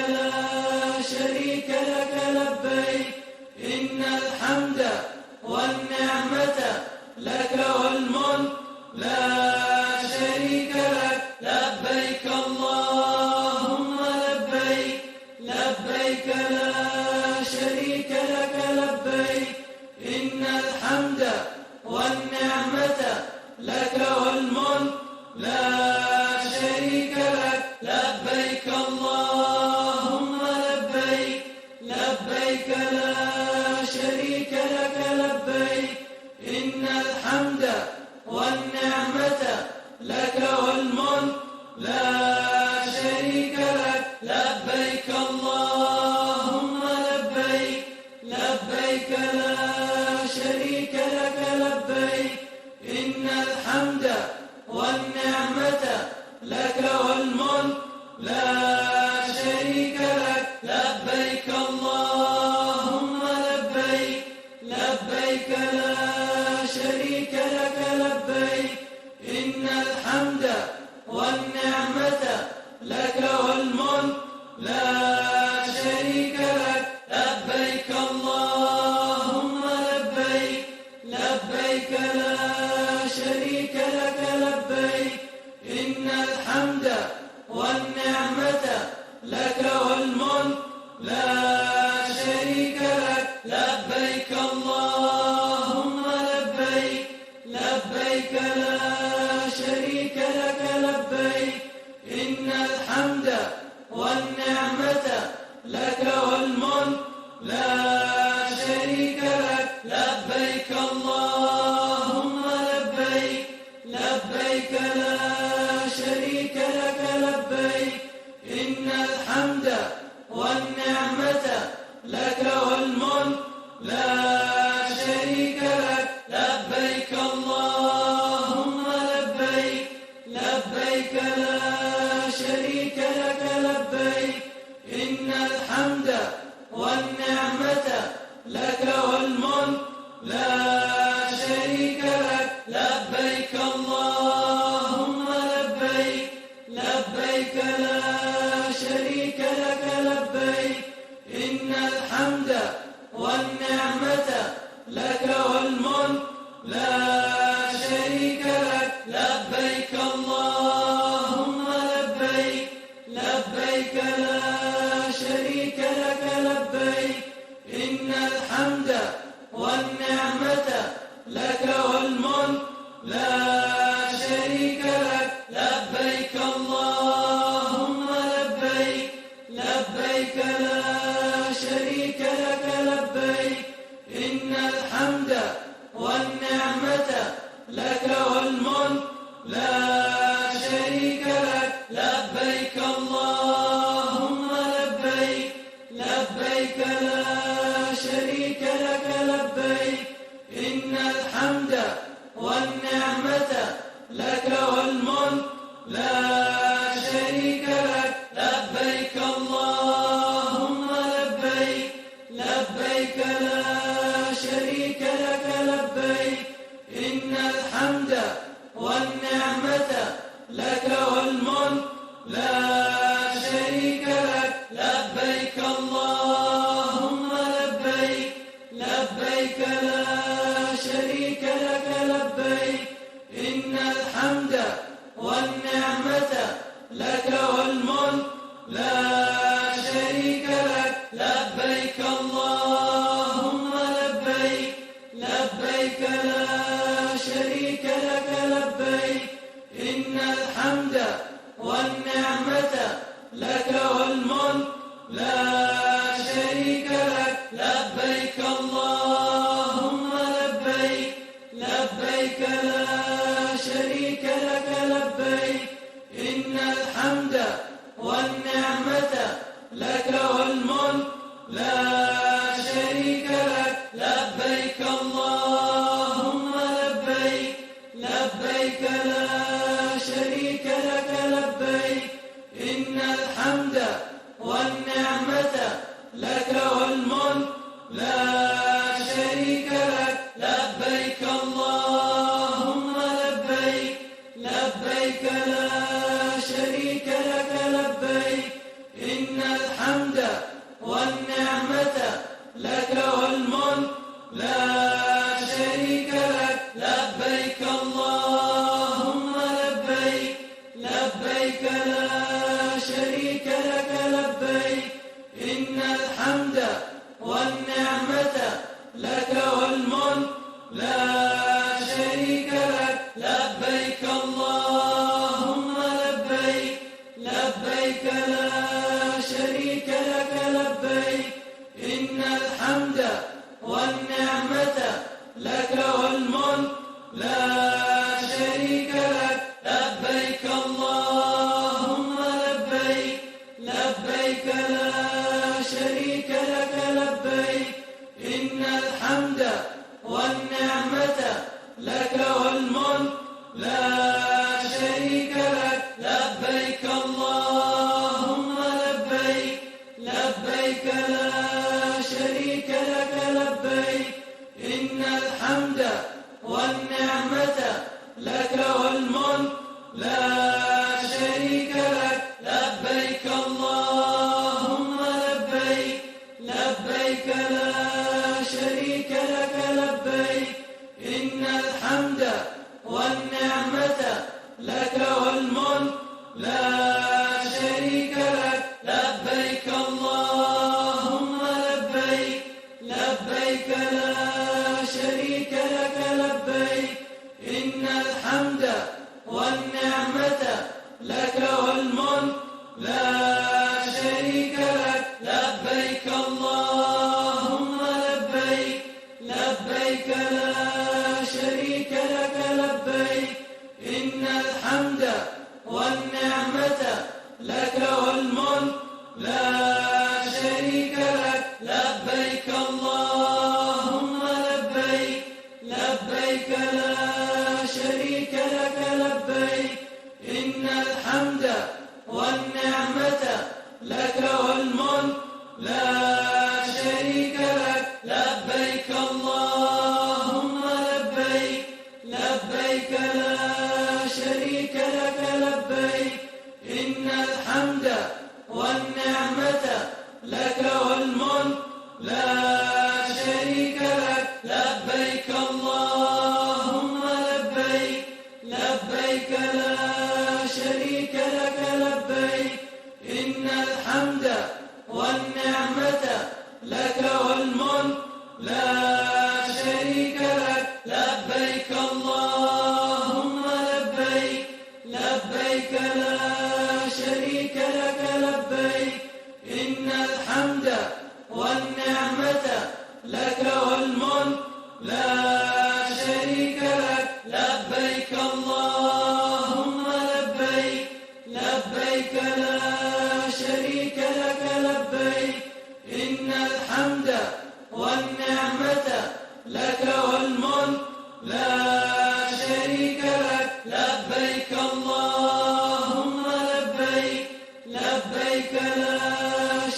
لا شريك لك لبيك إن الحمد والنعمة لك والملك لا شريك لك لبيك اللهم لبيك لبيك لا شريك لك لبيك إن الحمد والنعمة لك والملك لا شريك لك لبيك اللهم لبيك لبيك لا شريك لك لبيك إن الحمد والنعمة لك والملك لا شريك لك لبيك اللهم لبيك لبيك لا شريك لك لبيك إن الحمد والنعمة لك والملك لا شريك لك لبيك اللهم لبيك لبيك لا شريك لك لبيك إن الحمد والنعمة لك والملك لا شريك لك لبيك اللهم لبيك لبيك لا شريك لك لبيك إن الحمد والنعمة لك والملك لا شريك لك لبيك اللهم لبيك لبيك لا شريك لك لبيك إن الحمد والنعمة لك والملك لا شريك لك لبيك اللهم لبيك لبيك لا شريك لك لبيك إن الحمد والنعمة لك والملك لا شريك لك لبيك اللهم لبيك لبيك لا شريك لك لبيك إن الحمد والنعمة لك والملك لا شريك لك لبيك اللهم لبيك لبيك لا شريك لك لبيك إن الحمد والنعمة لك والملك لا شريك لك لبيك اللهم لبيك لبيك لا شريك لك لبيك إن الحمد والنعمة لك والملك لا شريك لك لبيك اللهم لبيك لبيك لا شريك لك لبيك إن الحمد والنعمة لك والملك لا شريك لك لبيك اللهم لبيك لبيك لا شريك لك لبيك إن الحمد والنعمة لك والملك لا شريك لك لبيك اللهم لبيك لبيك لا شريك لك لبيك إن الحمد والنعمة لك والملك لا شريك لك لبيك اللهم لبيك لبيك لا شريك لك لبيك إن الحمد والنعمة لك والملك لا شريك لك لبيك اللهم لبيك لبيك لا شريك لك لبيك إن الحمد والنعمة لك والملك لا شريك لك لبيك اللهم لبيك لبيك لا شريك لك لبيك إن الحمد والنعمة لك والملك لا شريك لك لبيك اللهم لبيك لبيك لا شريك لك لبيك إن الحمد والنعمة لك والملك لا شريك لك لبيك اللهم لبيك لبيك لا شريك لك لبيك إن الحمد والنعمة لك والملك لا شريك لك. لبيك اللهم لبيك، لبيك لا شريك لك لبيك، إن الحمد والنعمة لك والملك لا شريك لك. لبيك اللهم لبيك، لبيك لا شريك لك لبيك، إن الحمد والنعمة لك والملك لا شريك لك. لبيك اللهم لبيك، لبيك لا شريك لك لبيك، إن الحمد والنعمة لك والملك لا شريك لك. لبيك اللهم لبيك، لبيك لا شريك لك لبيك، إن الحمد والنعمة لك والملك لا شريك لك. لبيك اللهم لبيك، لبيك لا شريك لك لبيك، إن الحمد والنعمة لك والملك لا شريك لك. لبيك اللهم لبيك، لبيك لا شريك لك لبيك، إن الحمد والنعمة لك والملك لا شريك لك. لبيك اللهم لبيك، لبيك لا شريك لك لبيك، إن الحمد والنعمة لك والملك لا شريك لك. لبيك اللهم لبيك، لبيك لا شريك لك لبيك، إن الحمد والنعمة لك والملك لا شريك لك. لبيك اللهم لبيك، لبيك لا شريك لك لبيك، إن الحمد والنعمة لك والملك لا شريك لك. لبيك اللهم لبيك، لبيك لا شريك لك لبيك، إن الحمد والنعمة لك والملك لا شريك لك. لبيك اللهم لبيك، لبيك لا شريك لك لبيك، إن الحمد والنعمة لك والملك لا شريك لك. لبيك اللهم لبيك، لبيك لا شريك لك لبيك، إن الحمد والنعمة لك والملك لا شريك لك. لبيك اللهم لبيك، لبيك لا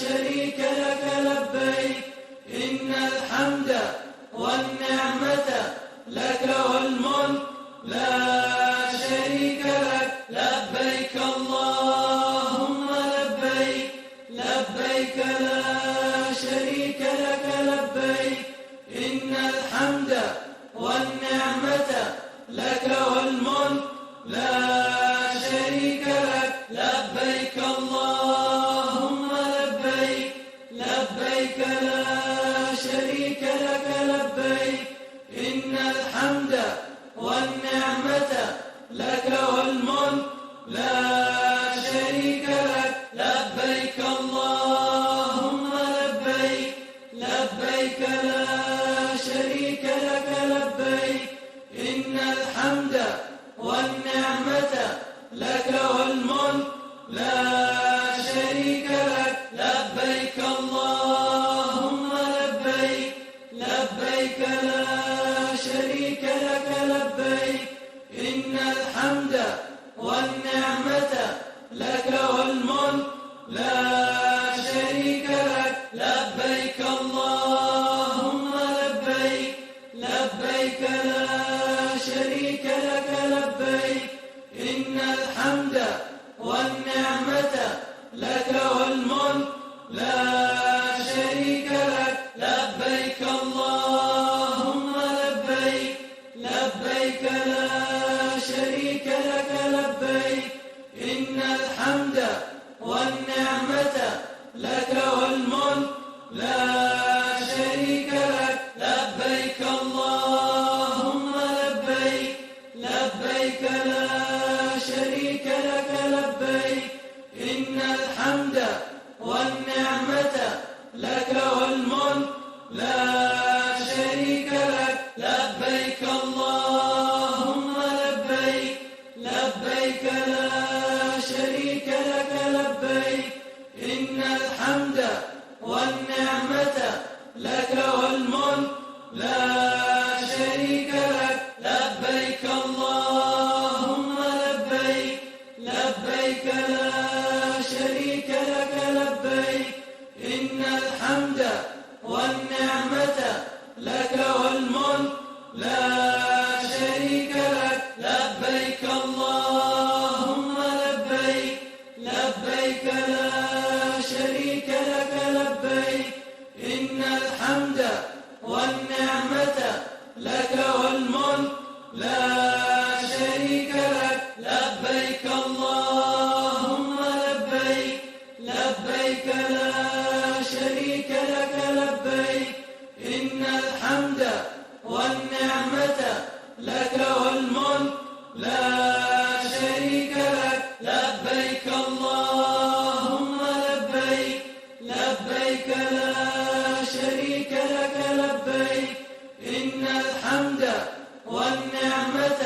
شريك لك لبيك، إن الحمد والنعمة لك والملك لا شريك لك. لبيك اللهم لبيك، لبيك لا شريك لك لبيك، إن الحمد والنعمة لك والملك لا شريك لك. لبيك اللهم لبيك، لبيك لا شريك لك لبيك، إن الحمد والنعمة لك والملك لا شريك لك. لبيك اللهم لبيك، لبيك لا شريك لك لبيك، إن الحمد والنعمة لك والملك لا شريك لك. لبيك اللهم لبيك، لبيك لا شريك لك لبيك، إن الحمد والنعمة لك والملك لا شريك لك. لبيك اللهم لبيك، لبيك لا شريك لك لبيك، إن الحمد والنعمة لك والملك لا شريك لبيك لا شريك لك لبيك إن الحمد والنعمة لك والملك لا شريك لك لبيك اللهم لبيك لبيك لا شريك لك لبيك إن الحمد والنعمة لك والملك لا شريك لك لبيك اللهم لبيك لبيك لا شريك لك لبيك إن الحمد والنعمة لك والملك لا شريك لك لبيك اللهم لبيك لبيك لا شريك لك لبيك إن الحمد والنعمة لك والملك لا شريك لك لبيك اللهم لبيك لبيك لا شريك لك لبيك إن الحمد والنعمة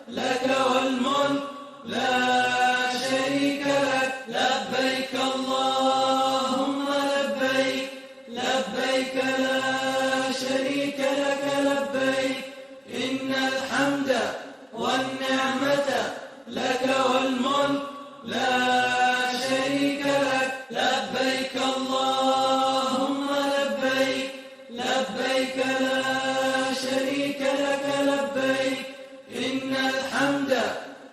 لك والملك لا شريك لك لبيك اللهم لبيك لبيك لا شريك لك لبيك إن الحمد والنعمة لك والملك لا شريك لك لبيك اللهم لبيك لبيك لا شريك لك لبيك إن الحمد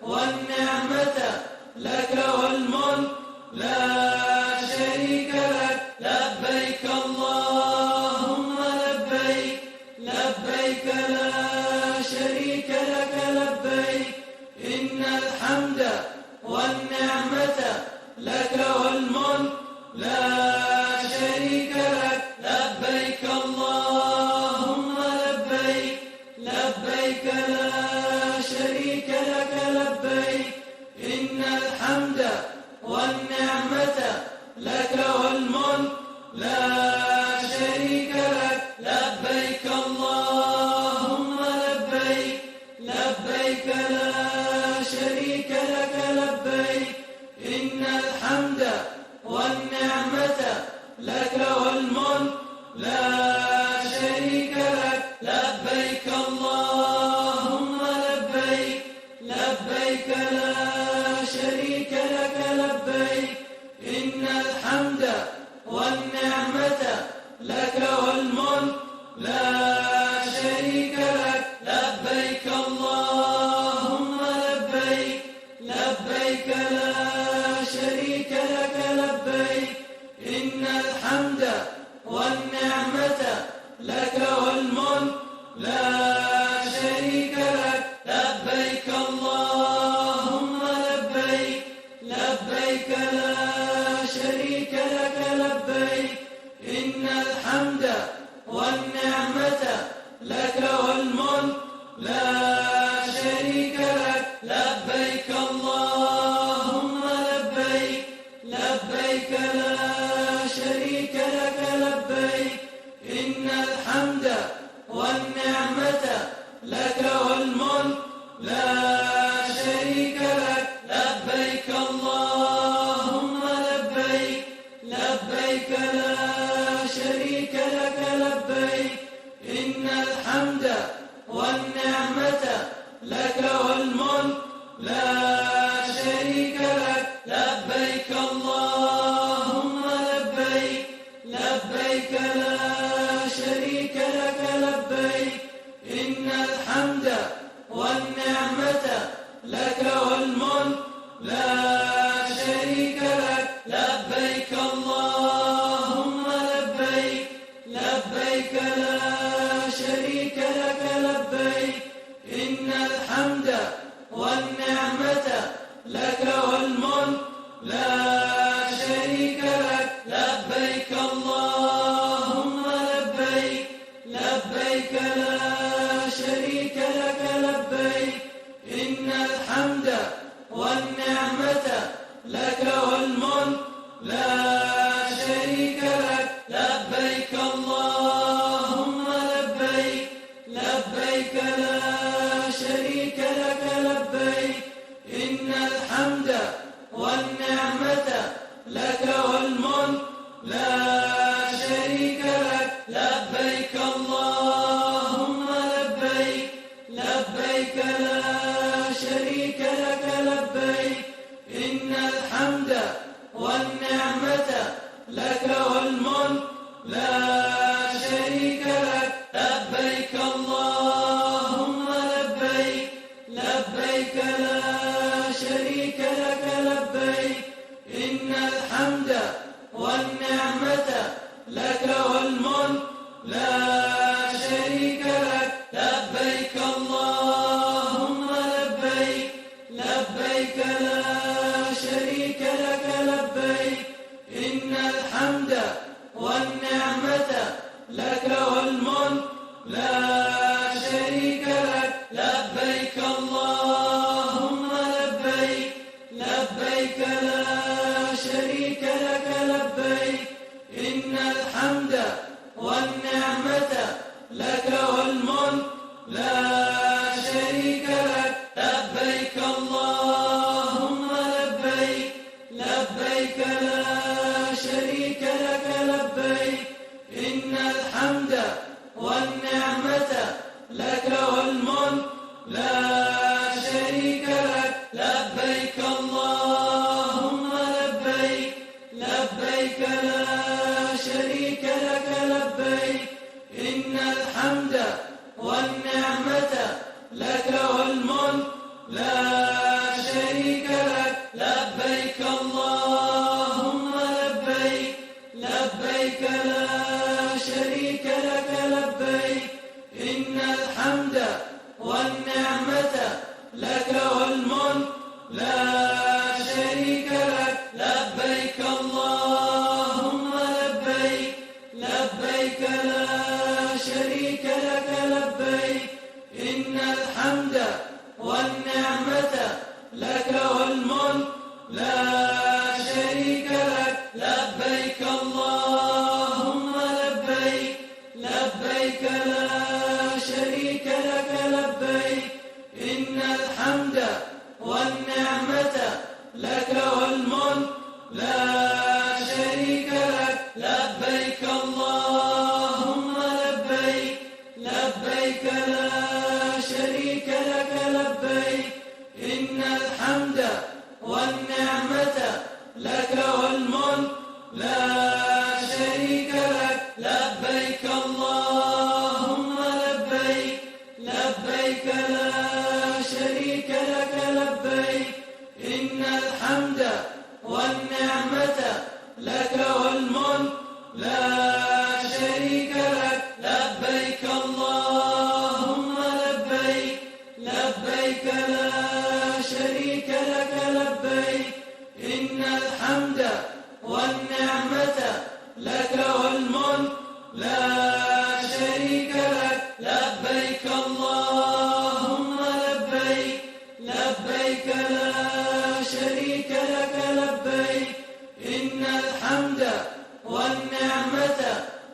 والنعمة لك والملك لا شريك لك لبيك اللهم لبيك لبيك لا شريك لك لبيك إن الحمد والنعمة لك والملك لا شريك لك لبيك اللهم لبيك لبيك لا شريك لك لبيك إن الحمد والنعمة لك والملك لا شريك لك لبيك اللهم لبيك لبيك لا شريك لك لبيك إن الحمد والنعمة لك والملك لا شريك لك لبيك اللهم لبيك لبيك لا شريك لك لبيك إن الحمد والنعمة لك والملك لا شريك لك لبيك اللهم لبيك لبيك لا شريك لك لبيك إن الحمد والنعمة لك والملك لا شريك لك لبيك اللهم لبيك لبيك لا شريك لك لبيك إن الحمد والنعمة لك والملك لا شريك لك لبيك اللهم لبيك لبيك لا شريك لك لبيك إن الحمد والنعمة لك والملك لا شريك لك لبيك اللهم لبيك لبيك لا شريك لك لبيك إن الحمد والنعمة لك والملك لا شريك لك لبيك اللهم لبيك لبيك لا شريك لك لبيك إن الحمد والنعمة لك والملك لا شريك لك لبيك اللهم لبيك لبيك لا شريك لك لبيك إن الحمد والنعمة لك والملك لا شريك لك لبيك اللهم لبيك لبيك لا شريك لك لبيك إن الحمد والنعمة شريك لك لبيك اللهم لبيك لبيك لا شريك لك لبيك إن الحمد والنعمة لك والملك لا شريك لك لبيك اللهم لبيك لبيك لا شريك لك لبيك إن الحمد والنعمة لك والملك لا شريك لك لبيك اللهم لبيك لبيك لا شريك لك لبيك إن الحمد والنعمة لك والملك لا شريك لك لبيك اللهم لبيك لبيك لا شريك لك لبيك إن الحمد والنعمة لك والملك لا شريك لك لبيك اللهم لبيك لبيك لا شريك لك لبيك إن الحمد والنعمة لك والملك لا شريك لك لبيك اللهم لبيك لبيك لا شريك لك لبيك إن الحمد والنعمة لك والملك لا شريك لك لبيك اللهم لبيك لبيك لا شريك لك لبيك إن الحمد والنعمة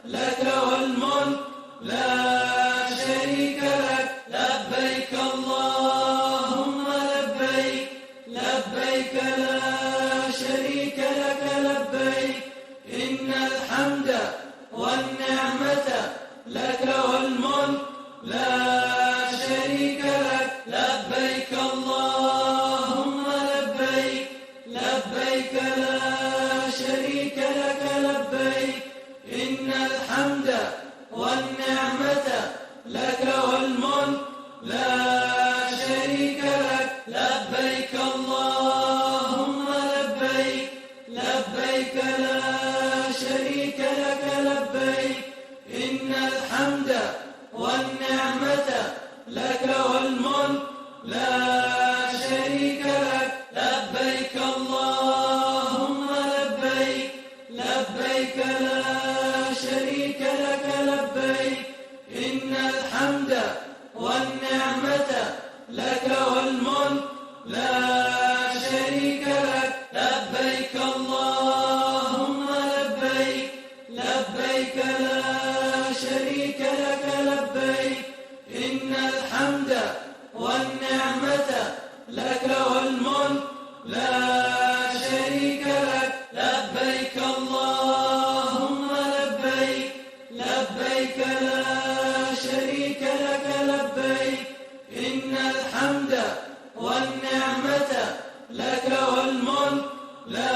لك والملك لا شريك لك لبيك اللهم لبيك لبيك لا شريك لك لبيك إن الحمد والنعمة لك والملك لا شريك لك لبيك اللهم لبيك لبيك لا شريك لك لبيك إن الحمد والنعمة لك والملك لا شريك لك لبيك اللهم لبيك لبيك لا شريك لك لبيك إن الحمد والنعمة لك والملك لا شريك لك لبيك اللهم لبيك لبيك لا شريك لك لبيك إن الحمد والنعمة لك والملك لا شريك لك لبيك اللهم لبيك لبيك لا شريك لك لبيك إن الحمد والنعمة لك والملك لا شريك لك لبيك اللهم لبيك لبيك لا شريك لك لبيك إن الحمد والنعمة لك والملك لا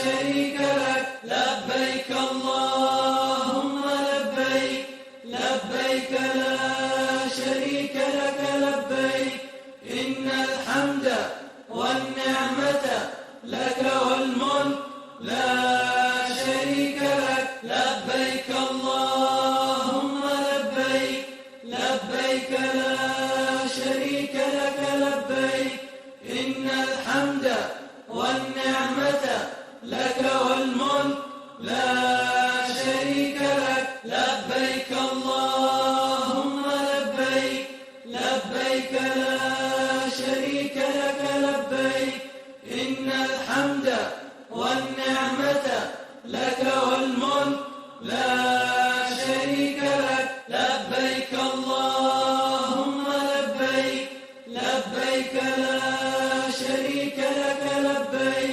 شريك لك لبيك اللهم لبيك لبيك لا شريك لك لبيك إن الحمد والنعمة لك والملك لا شريك لك لبيك اللهم لبيك لبيك لا شريك لك لبيك إن الحمد والنعمة لك والملك لا شريك لك لبيك اللهم لبيك لبيك لا شريك لك لبيك إن الحمد والنعمة لك والملك لا شريك لك لبيك اللهم لبيك لبيك لا شريك لك لبيك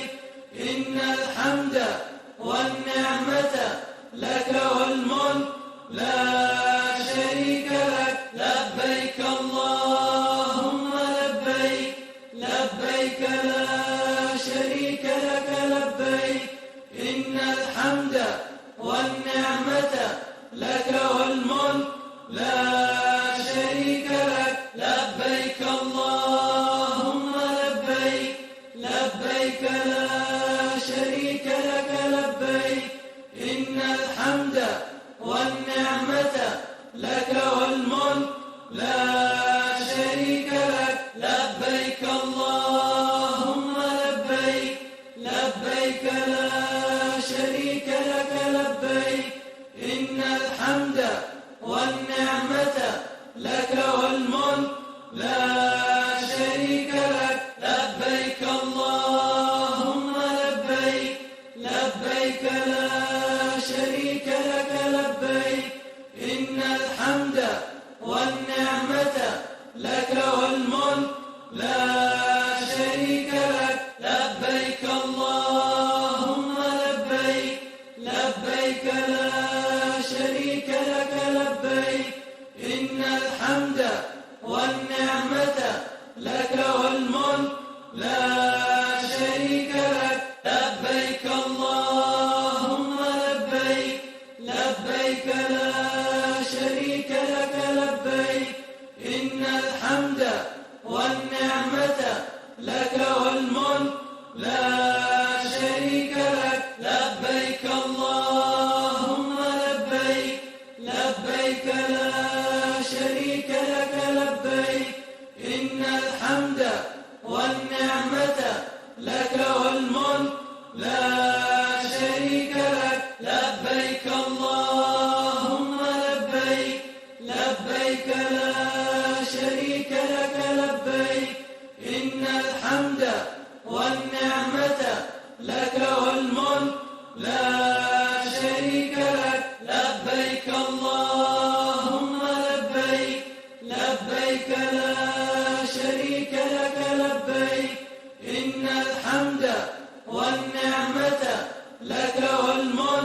لبيك اللهم لبيك لبيك لا شريك لك لبيك إن الحمد والنعمة لك والملك لا شريك لك لبيك اللهم لبيك لبيك لا شريك لك لبيك إن الحمد والنعمة لك والملك لا شريك لك لبيك اللهم لبيك لبيك لا شريك لك لبيك إن الحمد والنعمة لك والملك لا شريك لك لبيك اللهم لبيك لبيك لا شريك لك لبيك إن الحمد والنعمة لك والملك